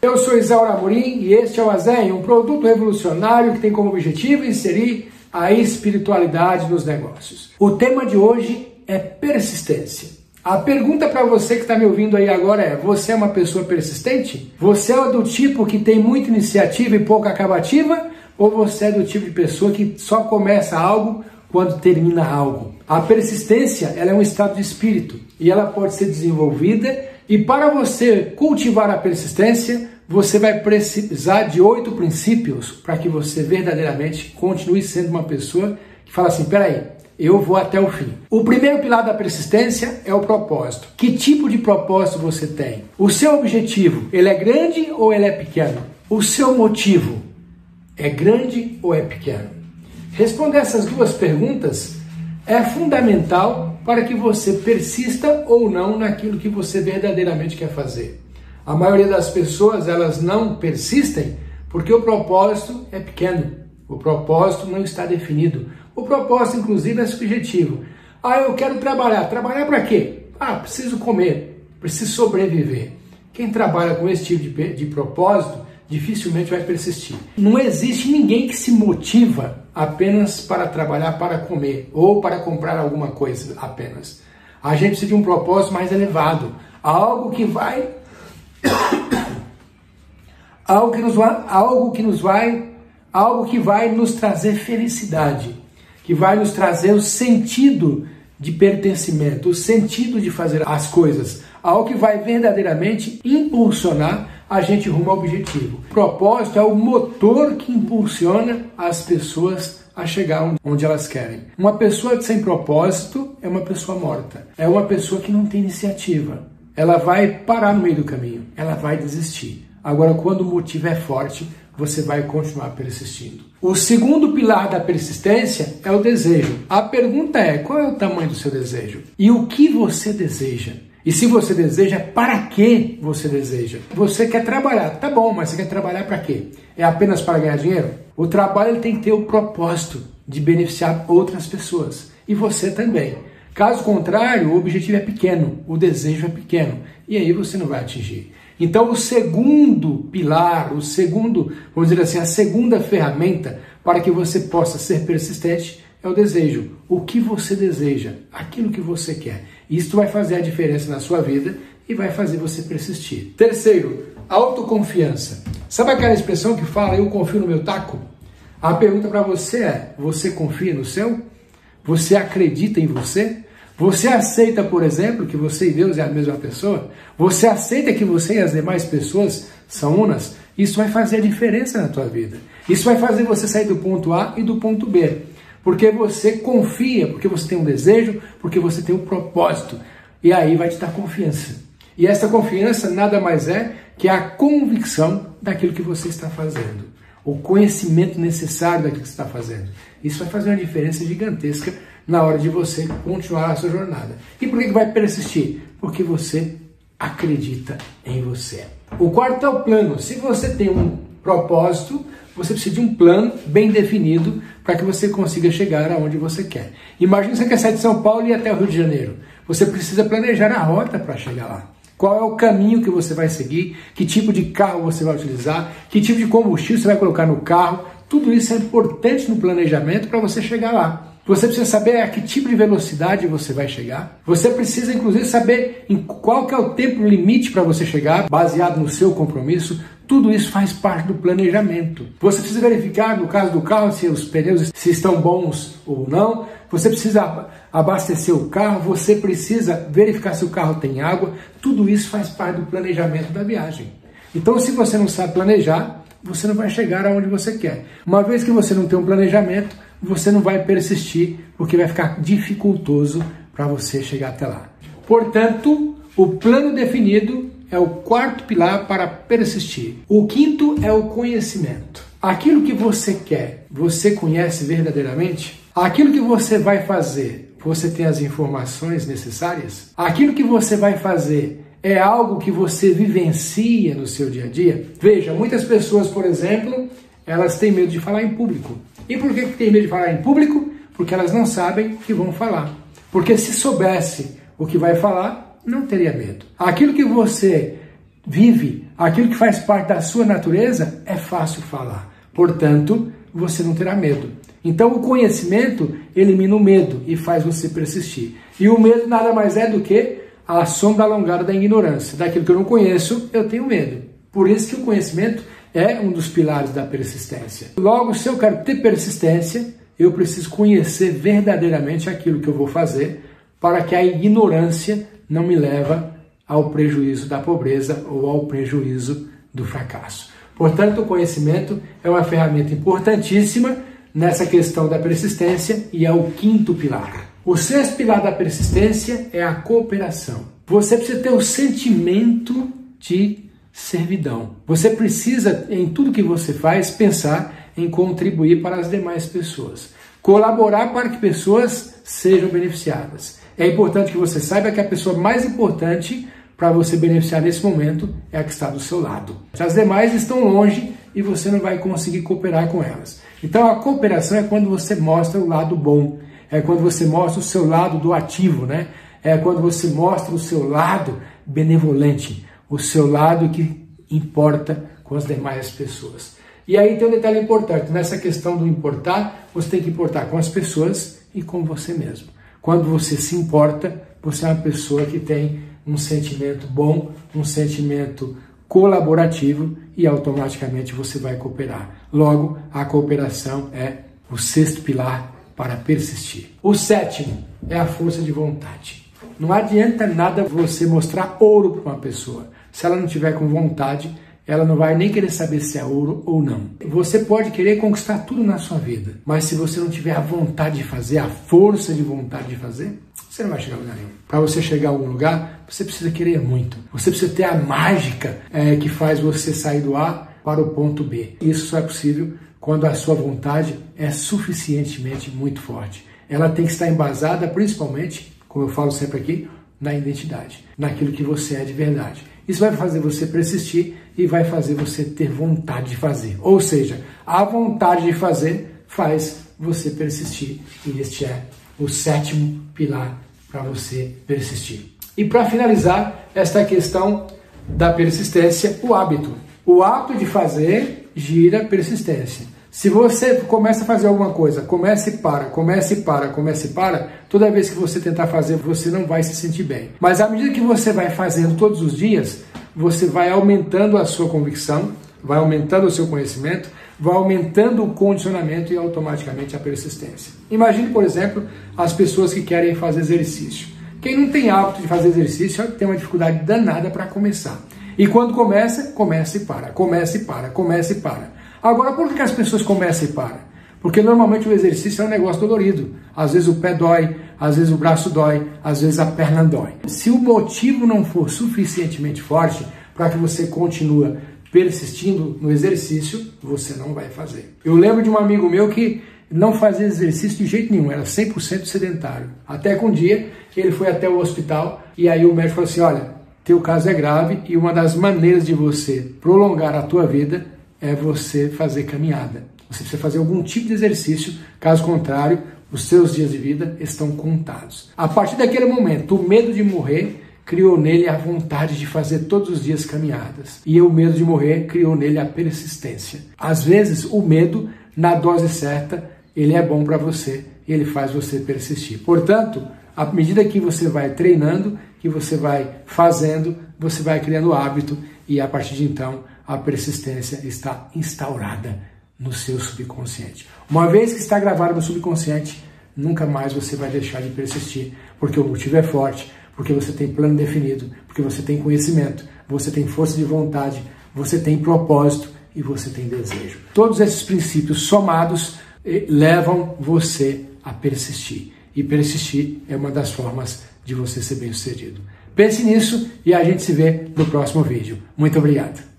Eu sou Isaura Amorim e este é o Azen, um produto revolucionário que tem como objetivo inserir a espiritualidade nos negócios. O tema de hoje é persistência. A pergunta para você que está me ouvindo aí agora é: você é uma pessoa persistente? Você é do tipo que tem muita iniciativa e pouca acabativa? Ou você é do tipo de pessoa que só começa algo quando termina algo? A persistência, ela é um estado de espírito e ela pode ser desenvolvida, e para você cultivar a persistência, você vai precisar de 8 princípios para que você verdadeiramente continue sendo uma pessoa que fala assim: peraí, eu vou até o fim. O primeiro pilar da persistência é o propósito. Que tipo de propósito você tem? O seu objetivo, ele é grande ou ele é pequeno? O seu motivo é grande ou é pequeno? Responder essas duas perguntas é fundamental para que você persista ou não naquilo que você verdadeiramente quer fazer. A maioria das pessoas, elas não persistem porque o propósito é pequeno. O propósito não está definido. O propósito, inclusive, é subjetivo. Eu quero trabalhar. Trabalhar para quê? Preciso comer, preciso sobreviver. Quem trabalha com esse tipo de propósito dificilmente vai persistir. Não existe ninguém que se motiva apenas para trabalhar para comer ou para comprar alguma coisa apenas. A gente precisa de um propósito mais elevado, algo que vai nos trazer felicidade, que vai nos trazer o sentido de pertencimento, o sentido de fazer as coisas, algo que vai verdadeiramente impulsionar a gente rumo ao objetivo. O propósito é o motor que impulsiona as pessoas a chegar onde elas querem. Uma pessoa sem propósito é uma pessoa morta, é uma pessoa que não tem iniciativa. Ela vai parar no meio do caminho, ela vai desistir. Agora, quando o motivo é forte, você vai continuar persistindo. O segundo pilar da persistência é o desejo. A pergunta é: qual é o tamanho do seu desejo? E o que você deseja? E se você deseja, para que você deseja? Você quer trabalhar, tá bom, mas você quer trabalhar para quê? É apenas para ganhar dinheiro? O trabalho ele tem que ter o propósito de beneficiar outras pessoas. E você também. Caso contrário, o objetivo é pequeno, o desejo é pequeno, e aí você não vai atingir. Então, o segundo pilar, vamos dizer assim, a segunda ferramenta para que você possa ser persistente é o desejo. O que você deseja, aquilo que você quer. Isso vai fazer a diferença na sua vida e vai fazer você persistir. Terceiro, autoconfiança. Sabe aquela expressão que fala: eu confio no meu taco? A pergunta para você é: você confia no seu? Você acredita em você? Você aceita, por exemplo, que você e Deus é a mesma pessoa? Você aceita que você e as demais pessoas são unas? Isso vai fazer a diferença na tua vida. Isso vai fazer você sair do ponto A e do ponto B. Porque você confia, porque você tem um desejo, porque você tem um propósito. E aí vai te dar confiança. E essa confiança nada mais é que a convicção daquilo que você está fazendo. O conhecimento necessário daquilo que você está fazendo. Isso vai fazer uma diferença gigantesca na hora de você continuar a sua jornada. E por que vai persistir? Porque você acredita em você. O quarto é o plano. Se você tem um propósito, você precisa de um plano bem definido para que você consiga chegar aonde você quer. Imagina que você quer sair de São Paulo e ir até o Rio de Janeiro. Você precisa planejar a rota para chegar lá. Qual é o caminho que você vai seguir, que tipo de carro você vai utilizar, que tipo de combustível você vai colocar no carro. Tudo isso é importante no planejamento para você chegar lá. Você precisa saber a que tipo de velocidade você vai chegar. Você precisa, inclusive, saber em qual que é o tempo limite para você chegar, baseado no seu compromisso. Tudo isso faz parte do planejamento. Você precisa verificar, no caso do carro, se os pneus se estão bons ou não. Você precisa abastecer o carro. Você precisa verificar se o carro tem água. Tudo isso faz parte do planejamento da viagem. Então, se você não sabe planejar, você não vai chegar aonde você quer. Uma vez que você não tem um planejamento, você não vai persistir, porque vai ficar dificultoso para você chegar até lá. Portanto, o plano definido é o quarto pilar para persistir. O quinto é o conhecimento. Aquilo que você quer, você conhece verdadeiramente? Aquilo que você vai fazer, você tem as informações necessárias? Aquilo que você vai fazer é algo que você vivencia no seu dia a dia? Veja, muitas pessoas, por exemplo, elas têm medo de falar em público. E por que tem medo de falar em público? Porque elas não sabem o que vão falar. Porque se soubesse o que vai falar, não teria medo. Aquilo que você vive, Aquilo que faz parte da sua natureza é fácil falar. Portanto, você não terá medo. Então, o conhecimento elimina o medo e faz você persistir. E o medo nada mais é do que a sombra alongada da ignorância. Daquilo que eu não conheço, eu tenho medo. Por isso que o conhecimento é um dos pilares da persistência. Logo, se eu quero ter persistência, eu preciso conhecer verdadeiramente aquilo que eu vou fazer para que a ignorância não me leve ao prejuízo da pobreza ou ao prejuízo do fracasso. Portanto, o conhecimento é uma ferramenta importantíssima nessa questão da persistência e é o quinto pilar. O sexto pilar da persistência é a cooperação. Você precisa ter o sentimento de servidão. Você precisa, em tudo que você faz, pensar em contribuir para as demais pessoas. Colaborar para que pessoas sejam beneficiadas. É importante que você saiba que a pessoa mais importante para você beneficiar nesse momento é a que está do seu lado. As demais estão longe e você não vai conseguir cooperar com elas. Então a cooperação é quando você mostra o lado bom, é quando você mostra o seu lado doativo, né? É quando você mostra o seu lado benevolente, o seu lado que importa com as demais pessoas. E aí tem um detalhe importante, nessa questão do importar, você tem que importar com as pessoas e com você mesmo. Quando você se importa, você é uma pessoa que tem um sentimento bom, um sentimento colaborativo e automaticamente você vai cooperar. Logo, a cooperação é o sexto pilar para persistir. O sétimo é a força de vontade. Não adianta nada você mostrar ouro para uma pessoa. Se ela não tiver com vontade, ela não vai nem querer saber se é ouro ou não. Você pode querer conquistar tudo na sua vida, mas se você não tiver a vontade de fazer, a força de vontade de fazer, você não vai chegar a lugar nenhum. Para você chegar a algum lugar, você precisa querer muito. Você precisa ter a mágica que faz você sair do A para o ponto B. Isso só é possível quando a sua vontade é suficientemente muito forte. Ela tem que estar embasada principalmente, como eu falo sempre aqui, na identidade, naquilo que você é de verdade. Isso vai fazer você persistir e vai fazer você ter vontade de fazer. Ou seja, a vontade de fazer faz você persistir. E este é o sétimo pilar para você persistir. E para finalizar esta questão da persistência, o hábito. O hábito de fazer gira persistência. Se você começa a fazer alguma coisa, comece e para, toda vez que você tentar fazer, você não vai se sentir bem. Mas à medida que você vai fazendo todos os dias, você vai aumentando a sua convicção, vai aumentando o seu conhecimento, vai aumentando o condicionamento e automaticamente a persistência. Imagine, por exemplo, as pessoas que querem fazer exercício. Quem não tem hábito de fazer exercício tem uma dificuldade danada para começar. E quando começa e para. Agora, por que as pessoas começam e param? Porque normalmente o exercício é um negócio dolorido. Às vezes o pé dói, às vezes o braço dói, às vezes a perna dói. Se o motivo não for suficientemente forte para que você continue persistindo no exercício, você não vai fazer. Eu lembro de um amigo meu que não fazia exercício de jeito nenhum, era 100% sedentário. Até que um dia ele foi até o hospital e aí o médico falou assim, olha, teu caso é grave e uma das maneiras de você prolongar a tua vida é você fazer caminhada. Você precisa fazer algum tipo de exercício, caso contrário, os seus dias de vida estão contados. A partir daquele momento, o medo de morrer criou nele a vontade de fazer todos os dias caminhadas. E o medo de morrer criou nele a persistência. Às vezes, o medo, na dose certa, ele é bom para você e ele faz você persistir. Portanto, à medida que você vai treinando, que você vai fazendo, você vai criando hábito e a partir de então, a persistência está instaurada no seu subconsciente. Uma vez que está gravado no subconsciente, nunca mais você vai deixar de persistir, porque o motivo é forte, porque você tem plano definido, porque você tem conhecimento, você tem força de vontade, você tem propósito e você tem desejo. Todos esses princípios somados levam você a persistir. E persistir é uma das formas de você ser bem-sucedido. Pense nisso e a gente se vê no próximo vídeo. Muito obrigado.